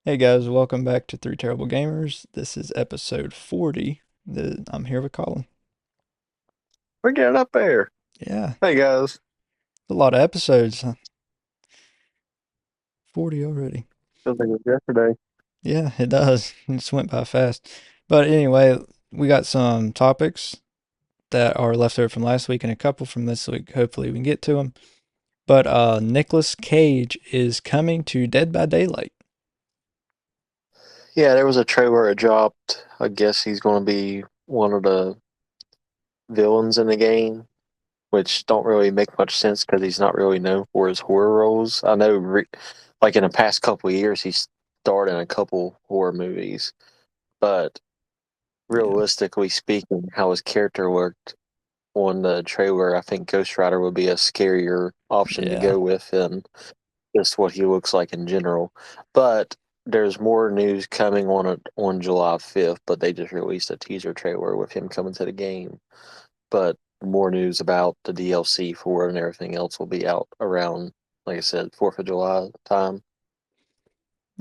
Hey guys, welcome back to Three Terrible Gamers. This is episode 40. I'm here with Colin. We're getting up there. Yeah, Hey guys. a lot of episodes. 40 already. Feels like it was yesterday. Yeah, it does. It just went by fast. But anyway, we got some topics that are left over from last week and a couple from this week. Hopefully we can get to them. But Nicolas Cage is coming to Dead by Daylight. Yeah, there was a trailer that dropped. I guess he's going to be one of the villains in the game, which don't really make much sense because he's not really known for his horror roles. I know, like in the past couple of years, he's starred in a couple horror movies, but Yeah, realistically speaking, how his character worked on the trailer, I think Ghost Rider would be a scarier option to yeah, go with than just what he looks like in general. But there's more news coming on it on July 5th, but they just released a teaser trailer with him coming to the game. But more news about the DLC for it and everything else will be out around, like I said, 4th of July time.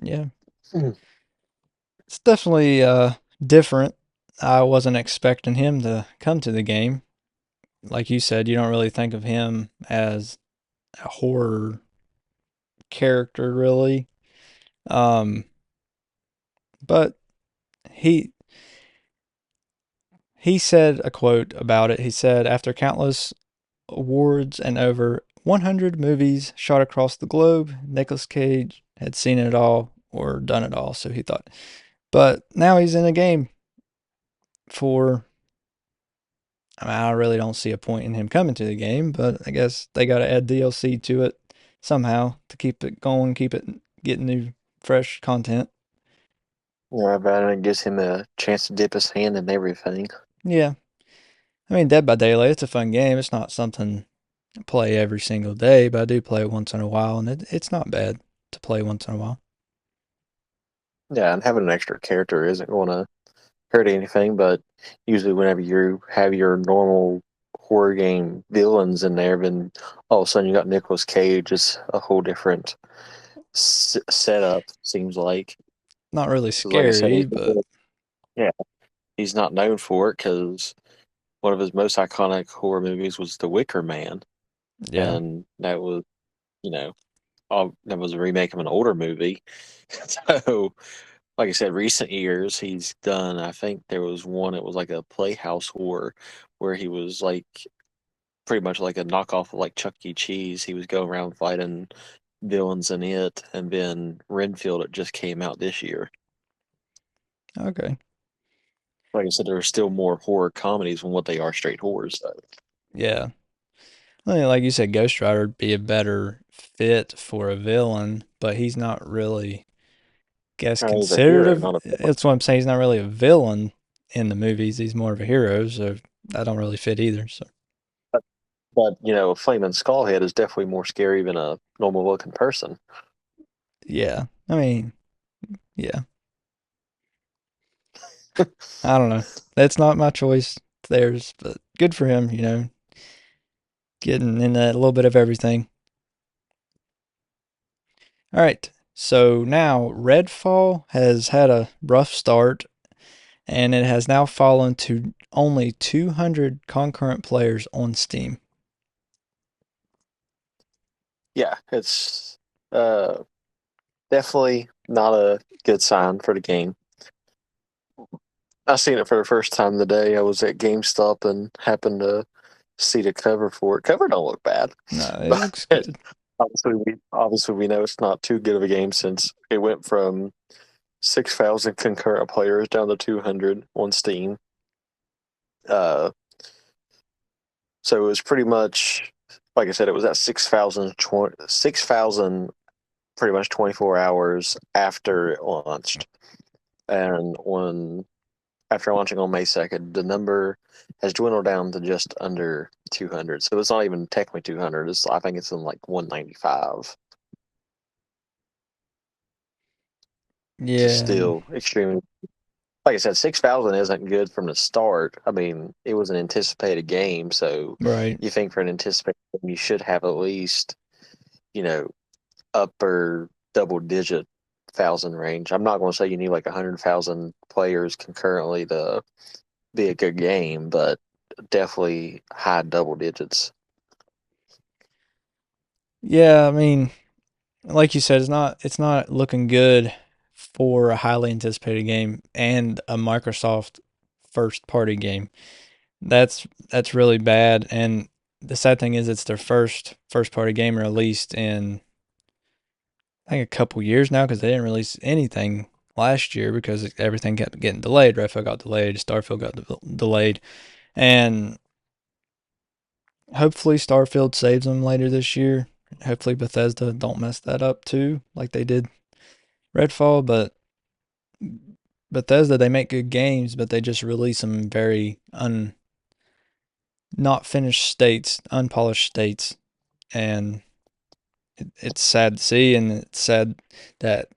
yeah. Mhm. It's definitely different. I wasn't expecting him to come to the game. Like you said, you don't really think of him as a horror character, really. Um, but he he said a quote about it. He said, "After countless awards and over 100 movies shot across the globe, Nicolas Cage had seen it all or done it all." So he thought, but now he's in a game for. I mean, I really don't see a point in him coming to the game, but I guess they got to add DLC to it somehow to keep it going, keep it getting new, fresh content. Yeah, but it gives him a chance to dip his hand in everything. Yeah. I mean, Dead by Daylight, it's a fun game. It's not something I play every single day, but I do play it once in a while, and it's not bad to play once in a while. Yeah, and having an extra character isn't going to hurt anything, but usually whenever you have your normal horror game villains in there, then all of a sudden you got Nicolas Cage. It's a whole different setup, seems like. Not really 'Cause like I said, scary, but yeah, he's not known for it because one of his most iconic horror movies was The Wicker Man, yeah. and that was, you know, that was a remake of an older movie. So, like I said, recent years he's done. I think there was one. It was like a Playhouse horror where he was like pretty much like a knockoff of like Chuck E. Cheese. He was going around fighting villains in it, and then Renfield it just came out this year. Okay. Like I said, there are still more horror comedies than what they are straight horrors. Though. Yeah. I mean, like you said, Ghost Rider would be a better fit for a villain, but he's not really, guess, He's a considered hero, a. not a villain. That's what I'm saying. He's not really a villain in the movies. He's more of a hero, so I don't really fit either. So But a flaming skullhead is definitely more scary than a normal looking person. yeah, I mean, yeah, I don't know. That's not my choice. It's theirs, but good for him. Getting in a little bit of everything. All right. So now Redfall has had a rough start and it has now fallen to only 200 concurrent players on Steam. Yeah, it's uh, definitely not a good sign for the game. I seen it for the first time today. I was at GameStop and happened to see the cover for it. Cover don't look bad, No, it but looks good. obviously we know it's not too good of a game since it went from 6,000 concurrent players down to 200 on Steam. Uh, so it was pretty much like I said, it was at 6,000 pretty much 24 hours after it launched. And when after launching on May 2nd, the number has dwindled down to just under 200. So it's not even technically 200. I think it's in like 195, which is Yeah, still extremely. Like I said, 6,000 isn't good from the start. I mean, it was an anticipated game, so right. you think for an anticipated game, you should have at least, you know, upper double digit. thousand range. I'm not going to say you need like 100,000 players concurrently to be a good game, but definitely high double digits. Yeah, I mean, like you said, it's not looking good for a highly anticipated game and a Microsoft first party game. That's really bad. And the sad thing is, it's their first party game released in I think a couple years now because they didn't release anything last year because everything kept getting delayed. Redfall got delayed, Starfield got delayed, and hopefully Starfield saves them later this year. Hopefully Bethesda don't mess that up too, like they did Redfall. But Bethesda, they make good games, but they just release them very not finished states, unpolished states, and it's sad to see, and it's sad that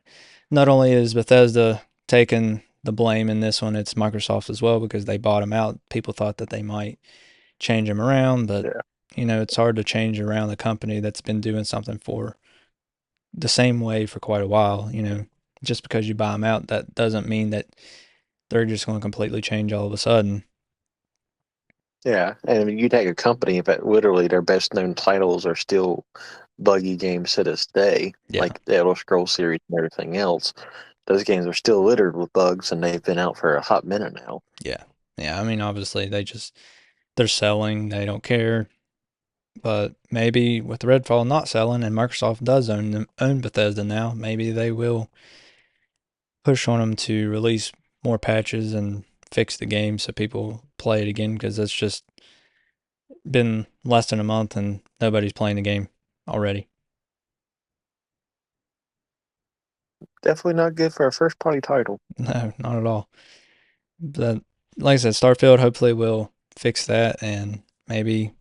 not only is Bethesda taking the blame in this one, it's Microsoft as well because they bought them out. People thought that they might change them around, but Yeah. it's hard to change around a company that's been doing something for the same way for quite a while. Just because you buy them out, that doesn't mean that they're just going to completely change all of a sudden. Yeah, and I mean, you take a company that literally their best known titles are still buggy games to this day, Yeah, like the Elder Scrolls series and everything else. Those games are still littered with bugs, and they've been out for a hot minute now. yeah, yeah. I mean, obviously they're selling, they don't care. But maybe with Redfall not selling and Microsoft does own Bethesda now, maybe they will push on them to release more patches and fix the game so people play it again because it's just been less than a month and nobody's playing the game already. Definitely not good for a first party title. No, not at all. But like I said, Starfield hopefully will fix that and maybe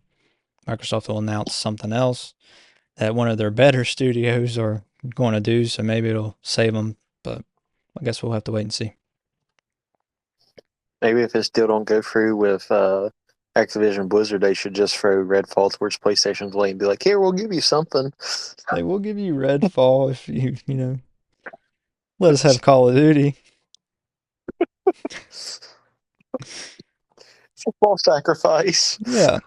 Microsoft will announce something else that one of their better studios are going to do, so maybe it'll save them. But I guess we'll have to wait and see. Maybe if it still don't go through with Activision Blizzard, they should just throw Redfall towards PlayStation's way and be like, "Here, we'll give you something." Like we'll give you Redfall if you let us have Call of Duty. Football sacrifice. Yeah,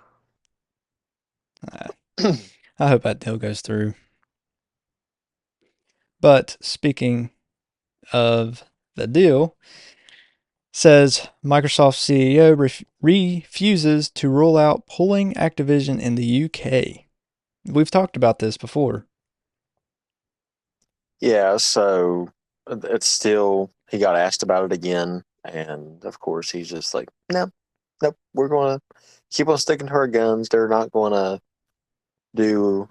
I hope that deal goes through. But speaking of the deal, says Microsoft CEO refuses to rule out pulling Activision in the UK. We've talked about this before. Yeah, so it's still, he got asked about it again. And of course, he's just like, no, nope, we're going to keep on sticking to our guns. They're not going to do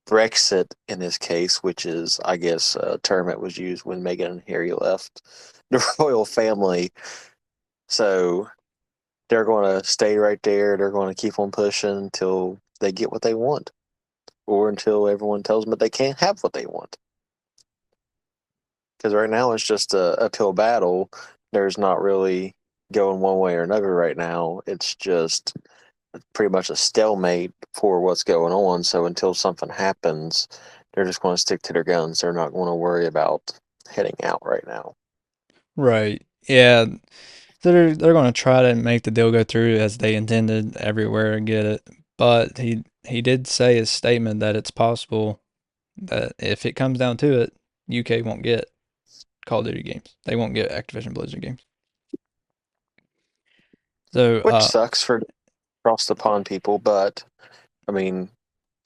Brexit in this case, which is, I guess, a term that was used when Meghan and Harry left the royal family. So they're going to stay right there. They're going to keep on pushing until they get what they want or until everyone tells them that they can't have what they want. Because right now it's just a uphill battle. There's not really going one way or another right now. It's just pretty much a stalemate for what's going on. So until something happens, they're just going to stick to their guns. They're not going to worry about heading out right now. Right. Yeah. They're going to try to make the deal go through as they intended everywhere and get it. But he did say his statement that it's possible that if it comes down to it, UK won't get Call of Duty games. They won't get Activision Blizzard games. So, Which sucks for across the pond people, but I mean,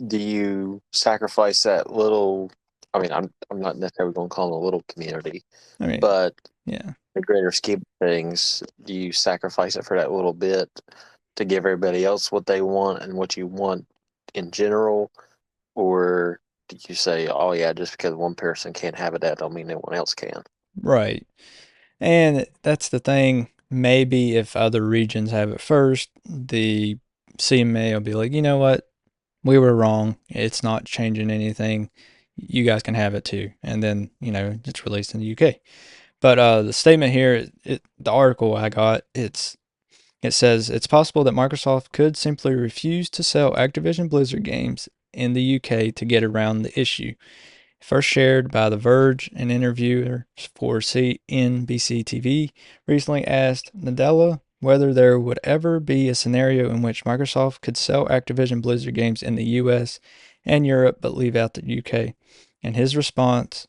do you sacrifice that little? I mean, I'm not necessarily going to call them a little community, I mean, but yeah, the greater scheme of things, do you sacrifice it for that little bit to give everybody else what they want and what you want in general, or do you say, "Oh yeah, just because one person can't have it, that don't mean no one else can"? right. And that's the thing. Maybe if other regions have it first, the CMA will be like, you know what? We were wrong. It's not changing anything. You guys can have it too. And then, it's released in the UK. But the statement here, the article I got, it says it's possible that Microsoft could simply refuse to sell Activision Blizzard games in the UK to get around the issue. First shared by The Verge, an interviewer for CNBC TV recently asked Nadella whether there would ever be a scenario in which Microsoft could sell Activision Blizzard games in the US and Europe but leave out the UK. And his response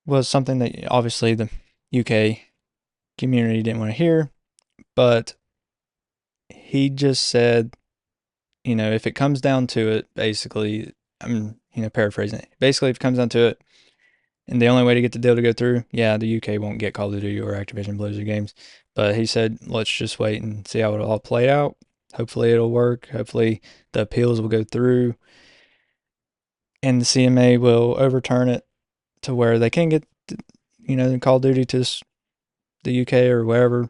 was something that obviously the UK community didn't want to hear, but he just said, if it comes down to it, basically, I'm, paraphrasing it. Basically, if it comes down to it, and the only way to get the deal to go through, yeah, the UK won't get Call of Duty or Activision Blizzard games. But he said, let's just wait and see how it all play out. Hopefully, it'll work. Hopefully, the appeals will go through, and the CMA will overturn it to where they can get, Call of Duty to the UK or wherever.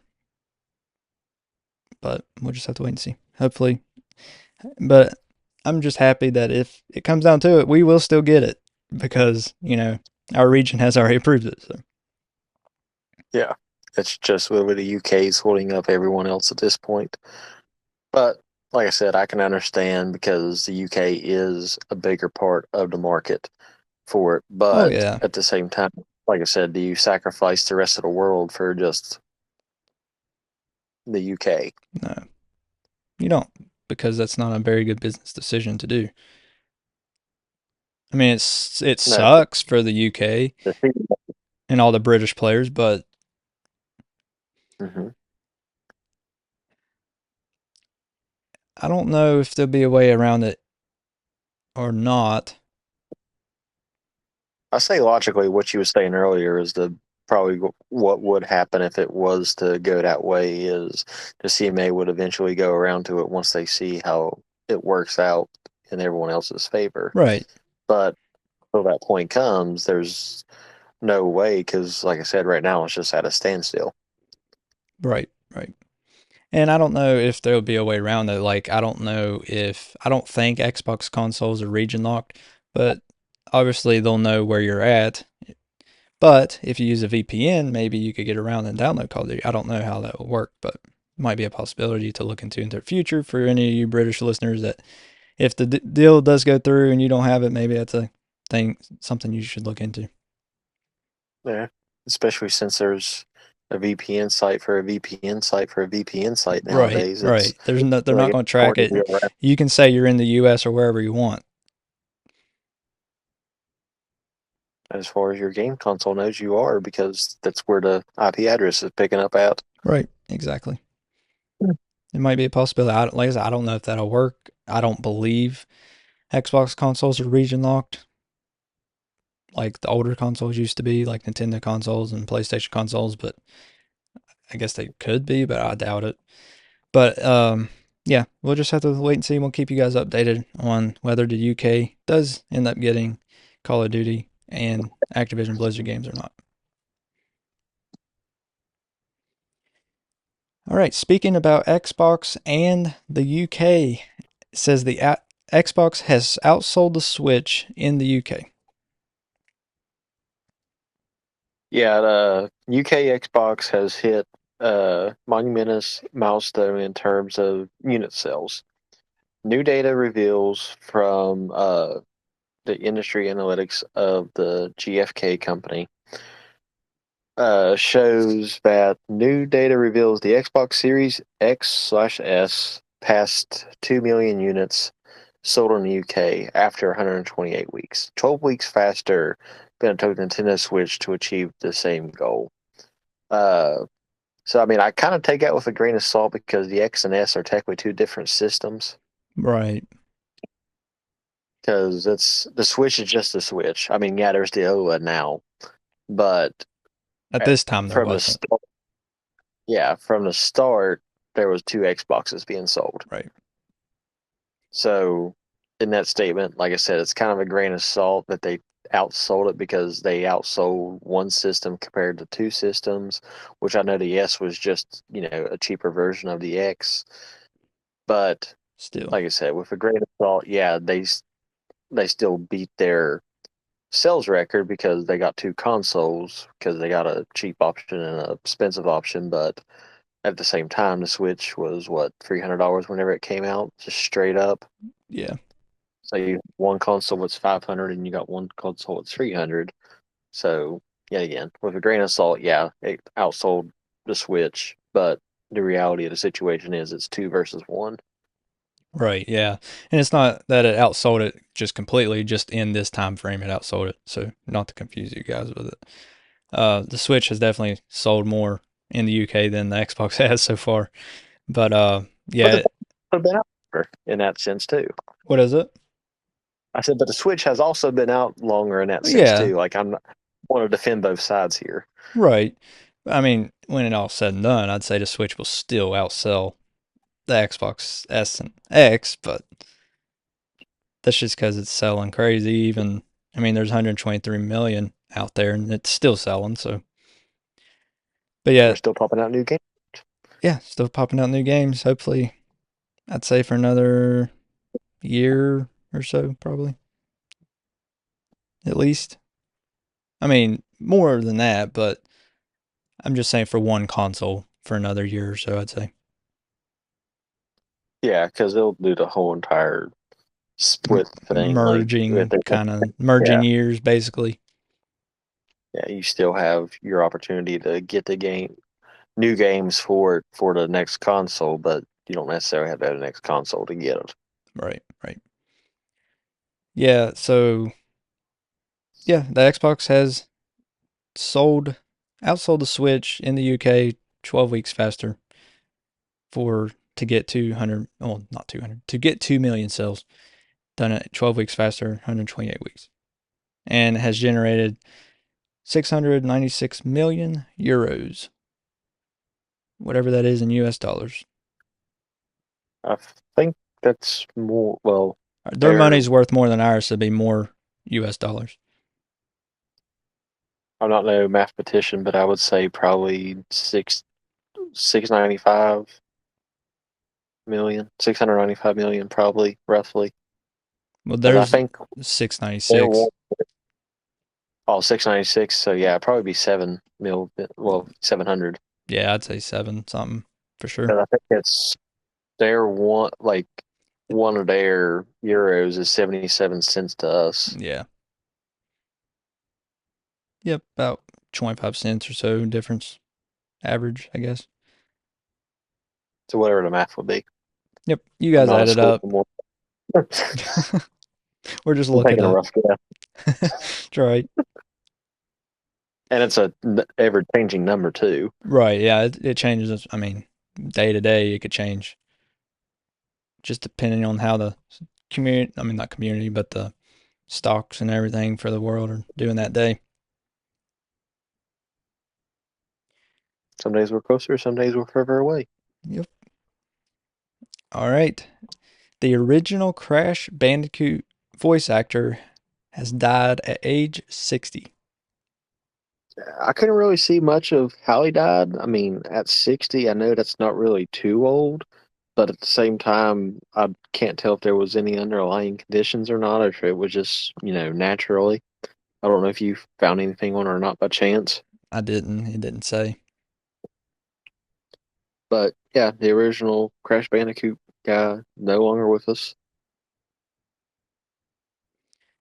But we'll just have to wait and see. Hopefully, but I'm just happy that if it comes down to it, we will still get it because our region has already approved it. So Yeah, it's just whether the UK is holding up everyone else at this point. But like I said, I can understand because the UK is a bigger part of the market for it. oh But yeah, at the same time, like I said, do you sacrifice the rest of the world for just the UK? no, you don't, because that's not a very good business decision to do. I mean, it No. sucks for the UK and all the British players, but Mm-hmm. I don't know if there'll be a way around it or not. I say logically, what you were saying earlier is the probably what would happen if it was to go that way is the CMA would eventually go around to it once they see how it works out in everyone else's favor. Right, But until that point comes, there's no way because, like I said, right now it's just at a standstill. right, right. And I don't know if there'll be a way around it. Like, I don't think Xbox consoles are region locked, but obviously they'll know where you're at. But if you use a VPN, maybe you could get around and download Call of Duty. I don't know how that will work, but it might be a possibility to look into the future for any of you British listeners that if the deal does go through and you don't have it, maybe that's a thing, something you should look into. Yeah, especially since there's a VPN site for a VPN site for a VPN site Right, nowadays. It's right. They're really not getting going to track hard to it. go around. You can say you're in the U.S. or wherever you want. As far as your game console knows, you are because that's where the IP address is picking up at. Right, exactly. Hmm. It might be a possibility. Like I said, I don't know if that'll work. I don't believe Xbox consoles are region locked like the older consoles used to be, like Nintendo consoles and PlayStation consoles, but I guess they could be, but I doubt it. But yeah, we'll just have to wait and see. We'll keep you guys updated on whether the UK does end up getting Call of Duty and Activision Blizzard games or not. All right, speaking about Xbox and the UK, it says the Xbox has outsold the Switch in the UK. Yeah, the UK Xbox has hit a monumentous milestone in terms of unit sales. New data reveals from the industry analytics of the GFK company shows that new data reveals the Xbox Series X/S passed 2 million units sold in the UK after 128 weeks, 12 weeks faster than it took Nintendo Switch to achieve the same goal. Uh, so, I mean, I kind of take that with a grain of salt because the X and S are technically two different systems. Right. Because it's the Switch is just the Switch. I mean, yeah, there's the OLED now, but At this time, there from the wasn't. start, yeah, from the start, there was two Xboxes being sold. Right. So, in that statement, like I said, it's kind of a grain of salt that they outsold it because they outsold one system compared to two systems, which I know the S was just, a cheaper version of the X. But Still. like I said, with a grain of salt, yeah, they still beat their sales record because they got two consoles because they got a cheap option and an expensive option. But at the same time, the Switch was what $300 whenever it came out, just straight up. Yeah. say one console was 500 and you got one console that's 300. So, yeah, again, with a grain of salt, yeah, it outsold the Switch, but the reality of the situation is it's two versus one. Right, yeah. And it's not that it outsold it just completely, just in this time frame it outsold it. So not to confuse you guys with it. The Switch has definitely sold more in the UK than the Xbox has so far. But But the yeah, have been out longer in that sense too. what is it? I said, but the Switch has also been out longer in that sense Yeah, too. Like I'm not, want to defend both sides here. right. I mean, when it all said and done, I'd say the Switch will still outsell the Xbox S and X, but that's just because it's selling crazy. Even, I mean, there's 123 million out there, and it's still selling. So, but And yeah, they're still popping out new games. yeah, still popping out new games. Hopefully, I'd say for another year or so, probably at least. I mean, more than that, but I'm just saying for one console for another year or so. I'd say Yeah, because they'll do the whole entire split thing. Like if merging, they, kind of merging yeah, years, basically. yeah, you still have your opportunity to get the game, new games for the next console, but you don't necessarily have to have the next console to get it. Right, right. Yeah. So yeah, the Xbox has sold outsold the Switch in the UK 12 weeks faster for to get 200, oh, not 200, to get 2 million sales done at 12 weeks faster, 128 weeks, and has generated 696 million euros, whatever that is in US dollars. I think that's more. Well, Their they're. money's worth more than ours, so it'd be more US dollars. I'm not no mathematician, but I would say probably 695 million, probably roughly. Well, Because I there's think they're 696. one, oh 696. So yeah, it'd probably be 7 mil. Well, 700. Yeah, I'd say seven something for sure. Because I think it's their one like one of their euros is 77 cents to us. Yeah. Yep, about 25 cents or so difference average, I guess. So whatever the math would be. Yep, you I'm guys not a add it school up. anymore. I'm Or just look it taking a up. rough guess. That's right. And it's a ever changing number too. Right, yeah, it changes. I mean, day to day, it could change just depending on how the community, I mean, not community, but the stocks and everything for the world are doing that day. Some days we're closer, some days we're further away. Yep. All right. The original Crash Bandicoot voice actor has died at age 60. I couldn't really see much of how he died. I mean, at 60, I know that's not really too old, but at the same time, I can't tell if there was any underlying conditions or not, or if it was just, naturally. I don't know if you found anything on it or not by chance. I didn't. It didn't say. But yeah, the original Crash Bandicoot guy no longer with us.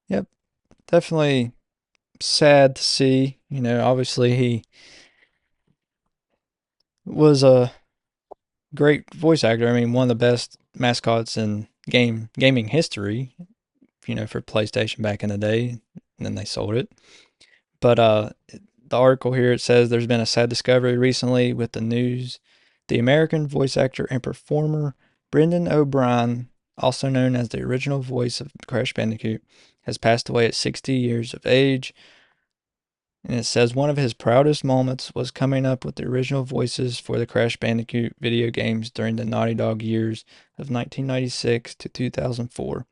Yep. Definitely sad to see. Obviously he was a great voice actor. I mean, one of the best mascots in gaming history. For PlayStation back in the day, and then they sold it. But the article here, it says there's been a sad discovery recently with the news. The American voice actor and performer Brendan O'Brien, also known as the original voice of Crash Bandicoot, has passed away at 60 years of age. And it says one of his proudest moments was coming up with the original voices for the Crash Bandicoot video games during the Naughty Dog years of 1996 to 2004.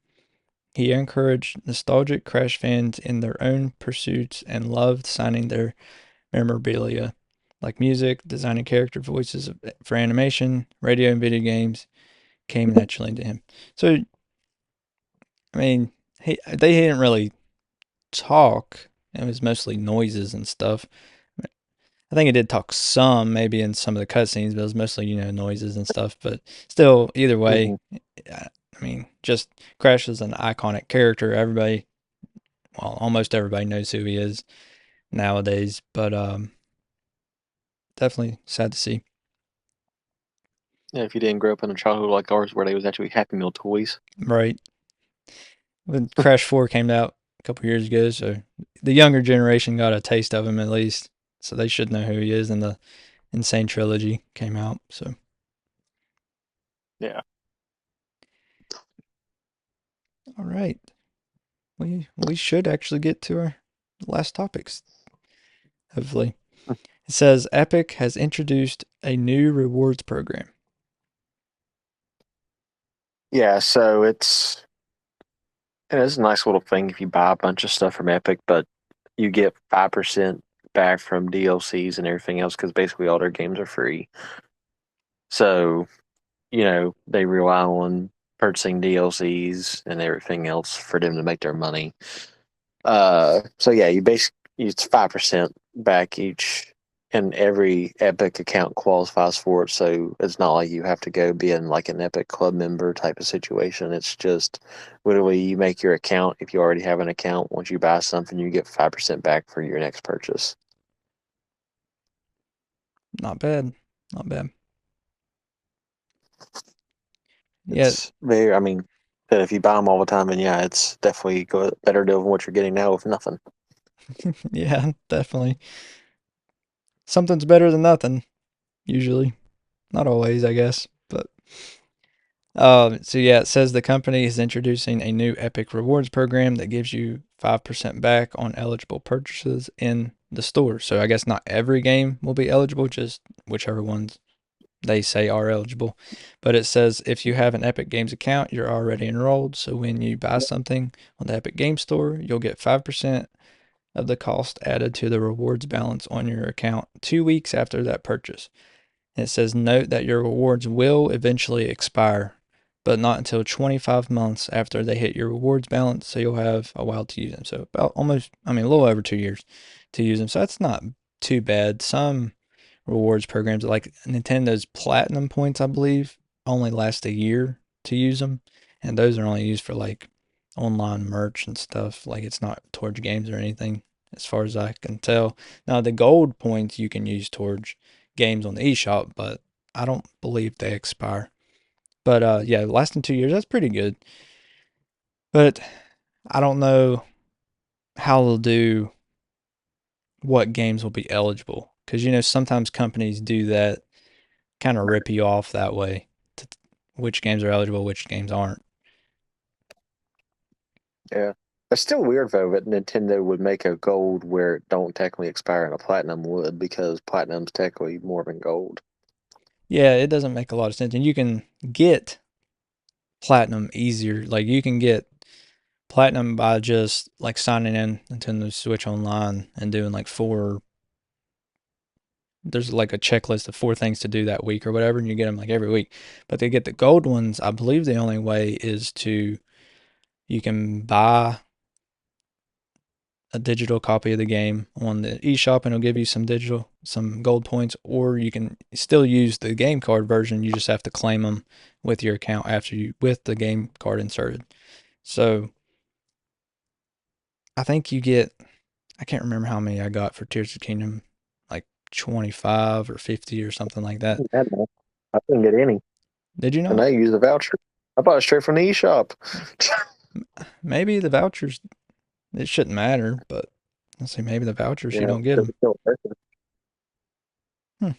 He encouraged nostalgic Crash fans in their own pursuits and loved signing their memorabilia, like music, designing character voices for animation, radio, and video games came naturally to him. So, I mean, they didn't really talk. It was mostly noises and stuff. I think it did talk some, maybe in some of the cutscenes, but it was mostly noises and stuff. But still, either way, Hmm. I I mean, just Crash is an iconic character. Everybody, well, almost everybody knows who he is nowadays. But definitely sad to see. Yeah, if you didn't grow up in a childhood like ours where they was actually Happy Meal toys. Right. When Crash 4 came out a couple years ago, so the younger generation got a taste of him at least. So they should know who he is. And the Insane Trilogy came out. So, Yeah. all right. We should actually get to our last topics, hopefully. It says Epic has introduced a new rewards program. Yeah, so it's a nice little thing if you buy a bunch of stuff from Epic, but you get 5% back from DLCs and everything else because basically all their games are free. So, they rely on purchasing DLCs and everything else for them to make their money. So yeah, you basically it's 5% back each, and every Epic account qualifies for it. So it's not like you have to go be in like an Epic Club member type of situation. It's just literally you make your account. If you already have an account, once you buy something, you get 5% back for your next purchase. Not bad. Not bad. Yeah, It's very, I mean, if you buy them all the time, and yeah, it's definitely a better deal than what you're getting now with nothing. yeah, definitely. Something's better than nothing, usually. Not always, I guess. But so yeah, it says the company is introducing a new Epic Rewards program that gives you 5% back on eligible purchases in the store. So I guess not every game will be eligible, just whichever ones they say are eligible. But it says if you have an Epic Games account, you're already enrolled. So when you buy something on the Epic Game Store, you'll get 5% of the cost added to the rewards balance on your account 2 weeks after that purchase. And it says note that your rewards will eventually expire, but not until 25 months after they hit your rewards balance. So you'll have a while to use them. So about almost, I mean, a little over 2 years to use them. So that's not too bad. Some rewards programs like Nintendo's Platinum points, I believe, only last a year to use them. And those are only used for like online merch and stuff. Like it's not towards games or anything, as far as I can tell. Now, the gold points you can use towards games on the eShop, but I don't believe they expire. But yeah, lasting 2 years, that's pretty good. But I don't know how they'll do what games will be eligible. Because, sometimes companies do that, kind of rip you off that way, to which games are eligible, which games aren't. Yeah. It's still weird though that Nintendo would make a gold where it don't technically expire and a platinum would because platinum's technically more than gold. Yeah, it doesn't make a lot of sense. And you can get platinum easier. Like, you can get platinum by just like signing in Nintendo Switch Online and doing like there's like a checklist of 4 things to do that week or whatever, and you get them like every week. But to get the gold ones, I believe the only way is you can buy a digital copy of the game on the eShop and it'll give you some gold points, or you can still use the game card version. You just have to claim them with your account with the game card inserted. So I think I can't remember how many I got for Tears of the Kingdom, like 25 or 50 or something like that. Yeah, man. I couldn't get any, Did you and not? I used a voucher. I bought it straight from the eShop. Maybe the vouchers, it shouldn't matter, but let's see, maybe the vouchers, you Yeah, don't get but them. it's still worth it. Hmm.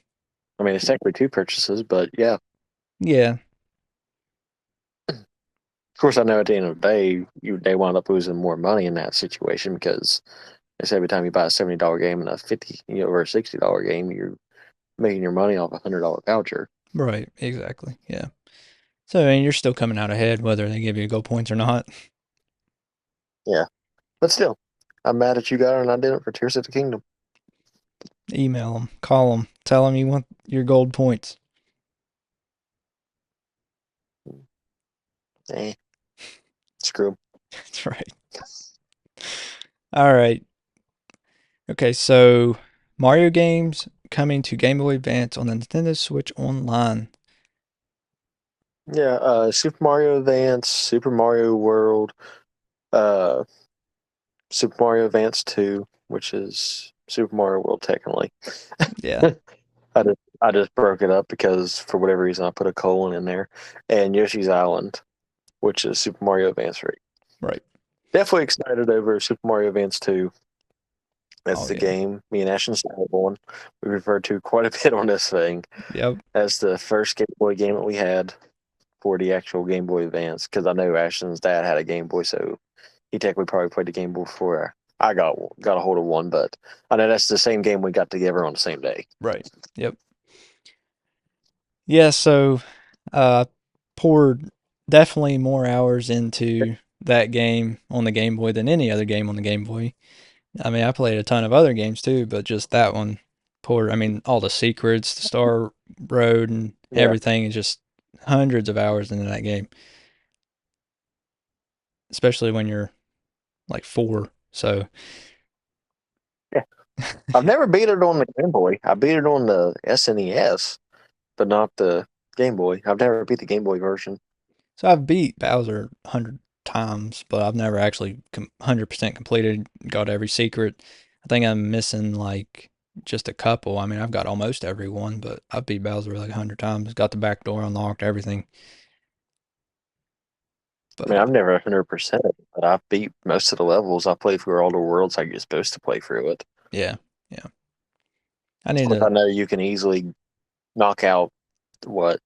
I mean, it's technically 2 purchases, but yeah. Yeah, Of course, I know at the end of the day, they wind up losing more money in that situation because it's every time you buy a $70 game and a 50, or a $60 game, you're making your money off $100 voucher. right, exactly. Yeah. So, I mean, you're still coming out ahead whether they give you gold points or not. Yeah, but still, I'm mad at you guys and I did it for Tears of the Kingdom. Email them, call them, tell them you want your gold points. Eh, screw 'em. That's right. All right. Okay, so Mario games coming to Game Boy Advance on the Nintendo Switch Online. Yeah, Super Mario Advance, Super Mario World, uh, Super Mario Advance 2, which is Super Mario World technically. Yeah, I just broke it up because for whatever reason I put a colon in there. And Yoshi's Island, which is Super Mario Advance 3. right. Definitely excited over Super Mario Advance 2. That's Oh the yeah. game me and Ashton started on. We referred to quite a bit on this thing. Yep. That's the first Game Boy game that we had for the actual Game Boy Advance. Because I know Ashton's dad had a Game Boy, so he technically probably played the Game Boy before I got a hold of one. But I know that's the same game we got together on the same day. Right. Yep. Yeah, so poured definitely more hours into that game on the Game Boy than any other game on the Game Boy. I mean, I played a ton of other games too, but just that one poured. I mean, all the secrets, the Star Road, and Yeah, everything is just hundreds of hours into that game, especially when you're like 4. So, yeah. I've never beat it on the Game Boy. I beat it on the SNES, but not the Game Boy. I've never beat the Game Boy version. so I've beat Bowser 100 times, but I've never actually 100% completed, got every secret. I think I'm missing like just a couple. I mean, I've got almost every one, but I've beat Bowser like 100 times. Got the back door unlocked, everything. I mean, But I've never 100%, but I've beat most of the levels. I played through all the worlds like you're supposed to play through it. yeah, yeah. I Of need course, I to, know you can easily knock out what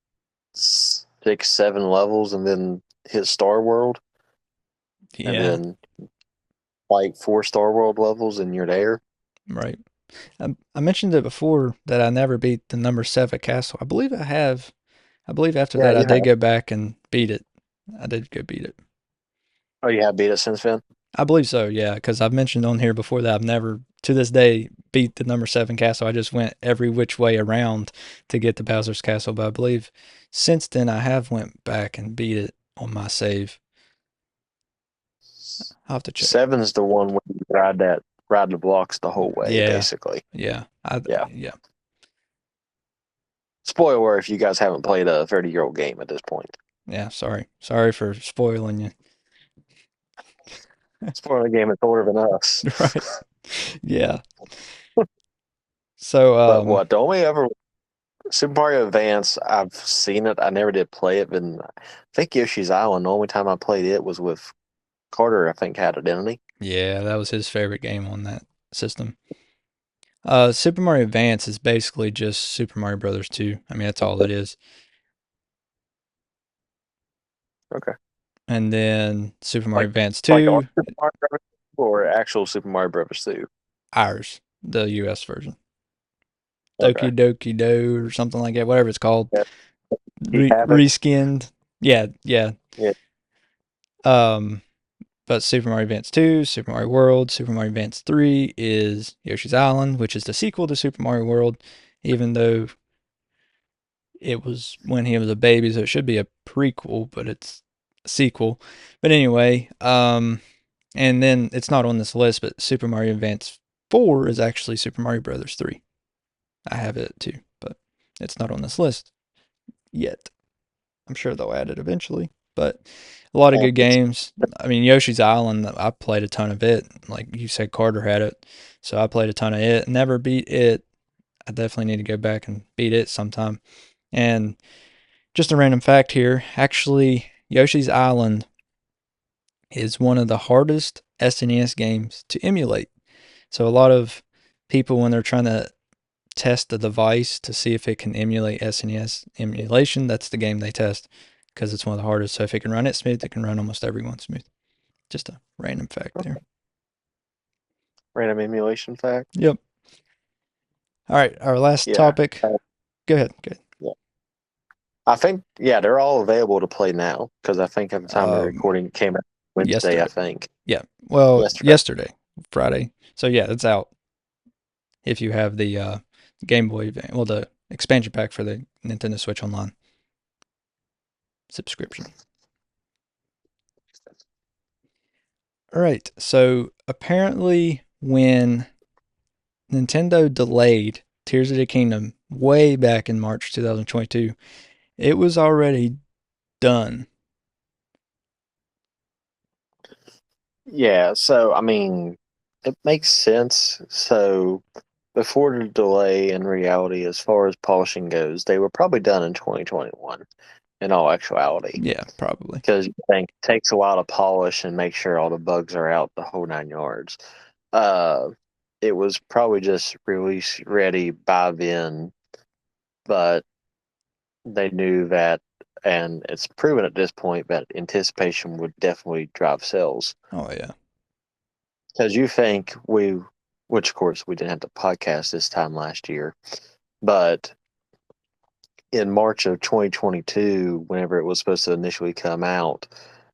6, 7 levels and then hit Star World, and yeah, then like 4 Star World levels, and you're there. right. I mentioned it before that I never beat the number 7 castle. I believe I have. I believe after Yeah, that I you did have. go back and beat it. I did go beat it. Oh, you have beat it since then. I believe so, yeah, because I've mentioned on here before that I've never, to this day, beat the number 7 castle. I just went every which way around to get to Bowser's castle, but I believe since then I have went back and beat it on my save. I'll have to check. Seven's the one where you ride the blocks the whole way, Yeah, basically. yeah, Yeah. yeah, Spoiler if you guys haven't played a 30-year-old game at this point. yeah. Sorry for spoiling you. Spoiler the game is older than us. Right. Yeah. So, But what, the only ever Super Mario Advance, I've seen it. I never did play it, but I think Yoshi's Island, the only time I played it was with Carter, I think, had it, didn't he? yeah, that was his favorite game on that system. Super Mario Advance is basically just Super Mario Brothers 2. I mean, that's all it is. Okay. And then Super Mario Like Advance like our 2, Super Mario Bros. Or actual Super Mario Bros. 2? ours, the US version. Okay. Doki Doki Do or something like that, whatever it's called. Yeah. Keep Havoc. Reskinned. Yeah, yeah. Yeah. Um, but Super Mario Advance 2, Super Mario World, Super Mario Advance 3 is Yoshi's Island, which is the sequel to Super Mario World, even though it was when he was a baby, so it should be a prequel, but it's a sequel. But anyway, and then it's not on this list, but Super Mario Advance 4 is actually Super Mario Brothers 3. I have it too, but it's not on this list yet. I'm sure they'll add it eventually. But a lot of good And games. I mean, Yoshi's Island, I played a ton of it. Like you said, Carter had it. So I played a ton of it. Never beat it. I definitely need to go back and beat it sometime. And just a random fact here actually, Yoshi's Island is one of the hardest SNES games to emulate. So a lot of people, when they're trying to test the device to see if it can emulate SNES emulation, that's the game they test because it's one of the hardest. So if it can run it smooth, it can run almost every one smooth. Just a random fact there. random emulation fact. Yep. All right, our last Yeah. topic. Go ahead. Good. Yeah. I think, yeah, they're all available to play now because I think at the time of the recording it came out Wednesday, I Yesterday. think. Yeah. Well, Yesterday. yesterday, Friday. So yeah, it's out if you have the Game Boy, well, the expansion pack for the Nintendo Switch Online subscription. All right. So apparently, when Nintendo delayed Tears of the Kingdom way back in March 2022, it was already done. Yeah, so I mean, it makes sense. So before the delay, in reality, as far as polishing goes, they were probably done in 2021 in all actuality. Yeah, probably. Because you think it takes a while to polish and make sure all the bugs are out the whole 9 yards. Uh, it was probably just release ready by then, but they knew that, and it's proven at this point that anticipation would definitely drive sales. Oh yeah. Because you think which of course we didn't have the podcast this time last year, but in March of 2022, whenever it was supposed to initially come out,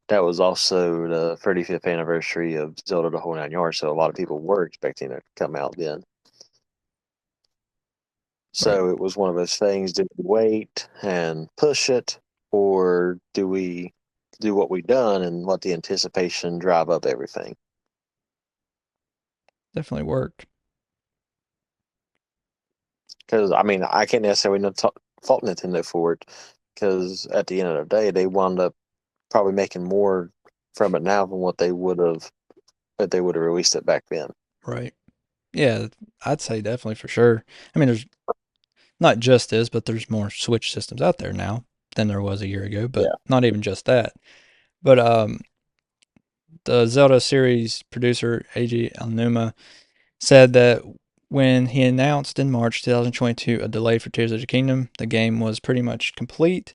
that was also the 35th anniversary of Zelda the Whole Nine Yards, so a lot of people were expecting it to come out then. Right. So it was one of those things, did we wait and push it, or do we do what we done and let the anticipation drive up everything? Definitely worked. Because I mean, I can't necessarily fault Nintendo for it, because at the end of the day, they wound up probably making more from it now than what they would have if they would have released it back then. Right. Yeah, I'd say definitely for sure. I mean, there's not just this, but there's more Switch systems out there now than there was a year ago, but Yeah. not even just that. But the Zelda series producer Eiji Aonuma said that when he announced in March 2022 a delay for Tears of the Kingdom, the game was pretty much complete.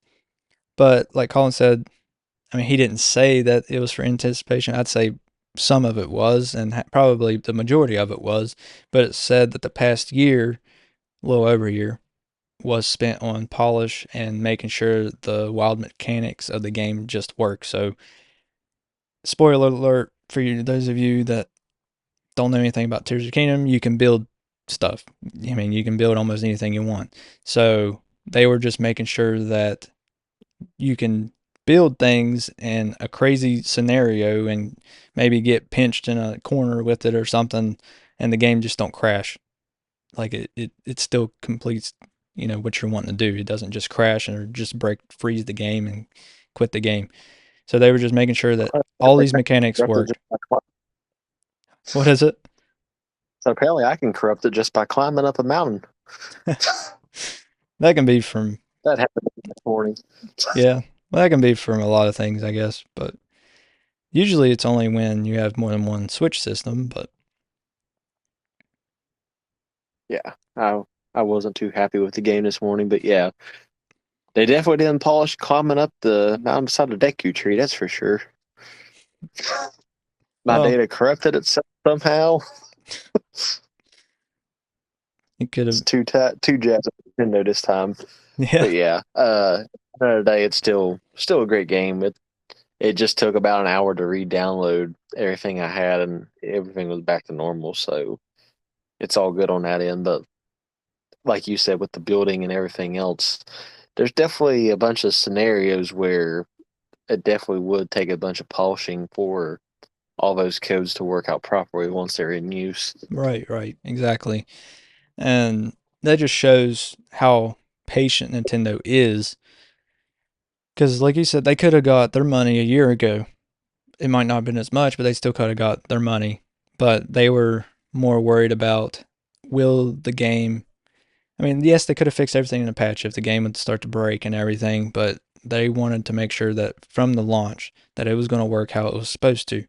But like Colin said, I mean, he didn't say that it was for anticipation. I'd say some of it was, and probably the majority of it was. But it said that the past year, a little over a year, was spent on polish and making sure the wild mechanics of the game just work. So, spoiler alert for you, those of you that don't know anything about Tears of the Kingdom, you can build stuff. I mean, you can build almost anything you want. So, they were just making sure that you can build things in a crazy scenario and maybe get pinched in a corner with it or something and the game just don't crash. Like it still completes, what you're wanting to do. It doesn't just crash or just freeze the game and quit the game. So they were just making sure that all these mechanics worked. What is it? So apparently, I can corrupt it just by climbing up a mountain. That can be from, That happened this morning. yeah, well, that can be from a lot of things, I guess, but usually it's only when you have more than one Switch system, but Yeah, I wasn't too happy with the game this morning, but yeah, they definitely didn't polish climbing up the mountain beside the Deku tree. That's for sure. My well, data corrupted itself somehow. it could It's have, two jabs at Nintendo this time. yeah, But yeah, another day, it's still a great game. It just took about an hour to re-download everything I had, and everything was back to normal. So it's all good on that end. But like you said, with the building and everything else, there's definitely a bunch of scenarios where it definitely would take a bunch of polishing for all those codes to work out properly once they're in use. right, exactly. And that just shows how patient Nintendo is. Because, like you said, they could have got their money a year ago. It might not have been as much, but they still could have got their money. But they were more worried about will the game. I mean, yes, they could have fixed everything in a patch if the game would start to break and everything, but they wanted to make sure that from the launch that it was going to work how it was supposed to.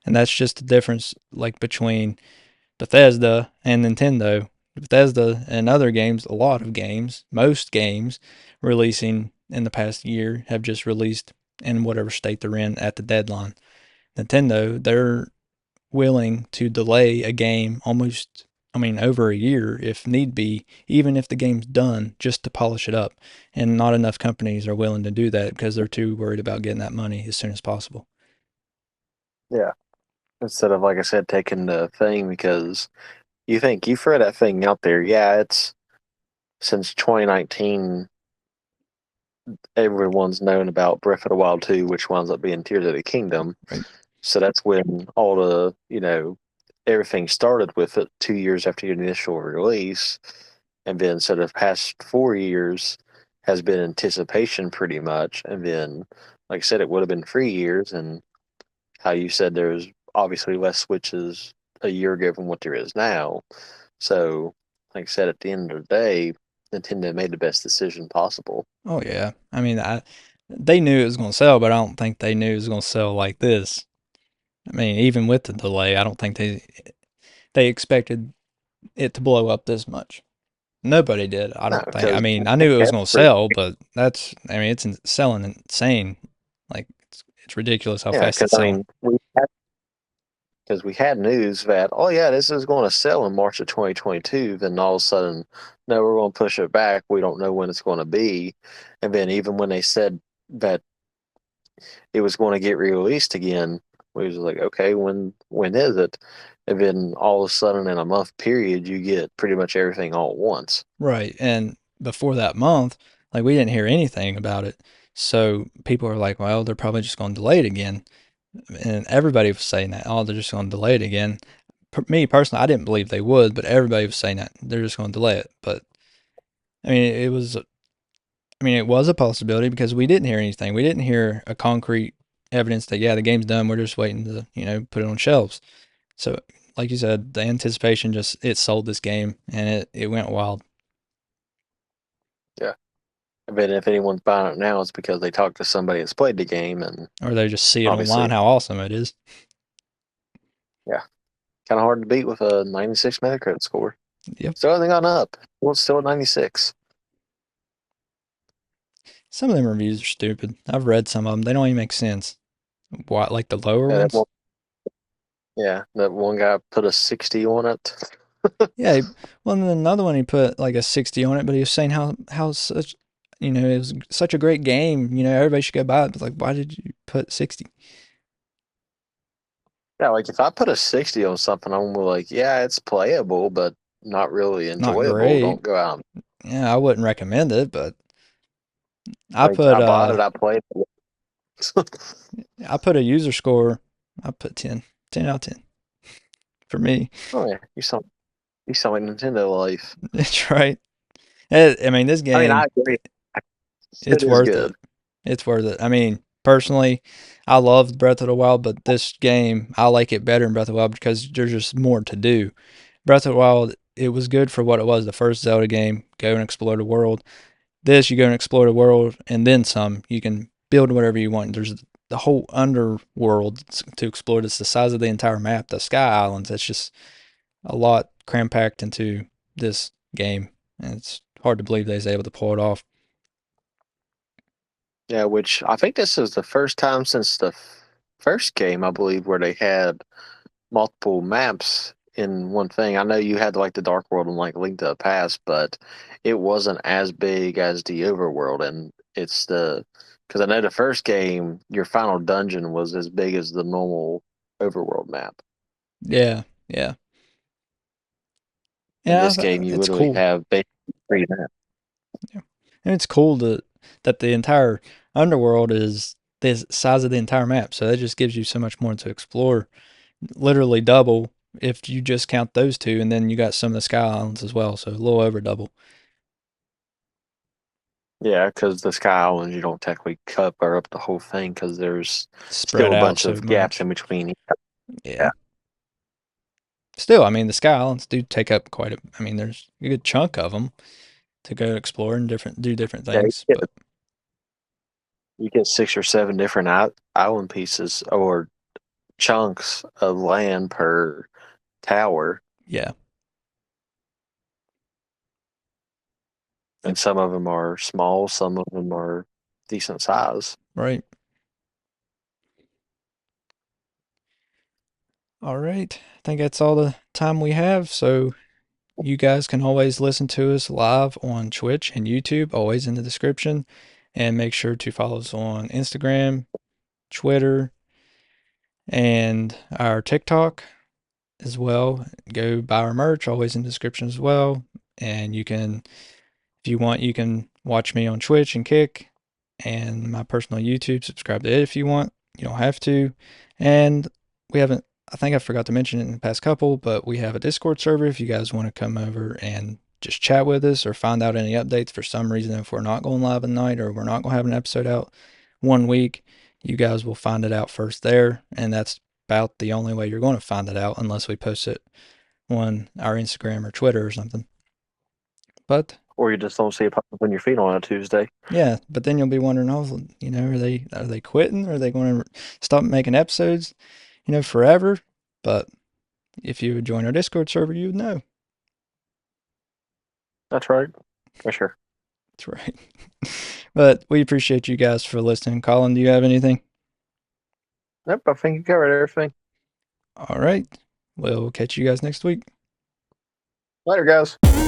And that's just the difference, like between Bethesda and Nintendo. Bethesda and other games, a lot of games, most games releasing in the past year have just released in whatever state they're in at the deadline. Nintendo, they're willing to delay a game almost, I mean, over a year if need be, even if the game's done, just to polish it up. And not enough companies are willing to do that because they're too worried about getting that money as soon as possible. Yeah. Instead of, like I said, taking the thing because you throw that thing out there. Yeah, it's since 2019, everyone's known about Breath of the Wild 2, which winds up being Tears of the Kingdom. Right. So that's when all the, everything started with it 2 years after the initial release. And then, so the past 4 years has been anticipation pretty much. And then, like I said, it would have been 3 years. And how you said there's obviously less switches a year ago from what there is now. So, like I said, at the end of the day, Nintendo made the best decision possible. Oh yeah. I mean, they knew it was going to sell, but I don't think they knew it was going to sell like this. I mean, even with the delay, I don't think they expected it to blow up this much. Nobody did. I No, don't think. I because mean, I knew it was going to sell, but that's. I mean, it's selling insane. Like it's ridiculous how yeah, fast because it's I selling. mean, we had news that, oh yeah, this is going to sell in March of 2022. Then all of a sudden, no, we're going to push it back. We don't know when it's going to be. And then even when they said that it was going to get released again, we was like, okay, when is it? And then all of a sudden, in a month period, you get pretty much everything all at once. Right. And before that month, like we didn't hear anything about it. So people are like, well, they're probably just going to delay it again. And everybody was saying that, oh, they're just going to delay it again. Me personally, I didn't believe they would, but everybody was saying that they're just going to delay it. But I mean, it was a possibility because we didn't hear anything. We didn't hear a concrete evidence that yeah, the game's done. We're just waiting to put it on shelves. So, like you said, the anticipation just it sold this game and it went wild. Yeah. And then if anyone's buying it now, it's because they talked to somebody that's played the game, and Or they just see it online obviously, how awesome it is. yeah, kind of hard to beat with a 96 Metacritic score. Yep. Still hasn't gone up. Well, it's still at 96. Some of them reviews are stupid. I've read some of them. They don't even make sense. What, like the lower Yeah, ones? that one guy put a 60 on it. Yeah. Well, and then another one he put like a 60 on it, but he was saying how such it was such a great game. Everybody should go buy it. But like, why did you put 60? Yeah, like if I put a 60 on something, I'm like, yeah, it's playable, but not really Not enjoyable. great. Don't go out. Yeah, I wouldn't recommend it, but I Like put I bought it, I played it. I put a user score. I put 10, 10 out of 10 for me. Oh yeah, you sound like Nintendo life. That's right. I mean, this I mean, I game, agree. It it's is worth good. it. It's worth it. I mean, personally, I love Breath of the Wild, but this game, I like it better in Breath of the Wild because there's just more to do. Breath of the Wild, it was good for what it was, the first Zelda game, go and explore the world. This, you go and explore the world and then some. You can build whatever you want. There's the whole underworld to explore. It's the size of the entire map. The Sky Islands, it's just a lot cram packed into this game. And it's hard to believe they was able to pull it off. Yeah, which I think this is the first time since the first game, I believe, where they had multiple maps in one thing. I know you had like the Dark World and like Link to the Past, but it wasn't as big as the Overworld. And it's because I know the first game, your final dungeon was as big as the normal Overworld map. Yeah, yeah. In Yeah, this game, you it's literally cool. have basically three maps. Yeah. And it's cool that the entire underworld is the size of the entire map. So that just gives you so much more to explore. Literally double if you just count those two, and then you got some of the Sky Islands as well. So a little over double. Yeah, because the Sky Islands, you don't technically cover up the whole thing because there's Spread still a out bunch so of gaps much. in between. Yeah. Yeah, Still, I mean, the Sky Islands do take up quite a. I mean, there's a good chunk of them to go explore and do different yeah, things. But you get 6 or 7 different island pieces or chunks of land per tower, yeah, and some of them are small, some of them are decent size. right. All right. I think that's all the time we have. So you guys can always listen to us live on Twitch and YouTube, always in the description. And make sure to follow us on Instagram, Twitter, and our TikTok as well. Go buy our merch, always in the description as well. And you can, if you want, you can watch me on Twitch and Kick and my personal YouTube. Subscribe to it if you want. You don't have to. And we I think I forgot to mention it in the past couple, but we have a Discord server if you guys want to come over and just chat with us or find out any updates for some reason. If we're not going live at night or we're not going to have an episode out one week, you guys will find it out first there. And that's about the only way you're going to find it out unless we post it on our Instagram or Twitter or something. But Or you just don't see it pop up on your feed on a Tuesday. yeah, but then you'll be wondering, oh, are they quitting? Are they going to stop making episodes, forever? But if you would join our Discord server, you would know. That's right. For sure. That's right. But we appreciate you guys for listening. Colin, do you have anything? Nope, I think you covered everything. All right. We'll catch you guys next week. Later, guys.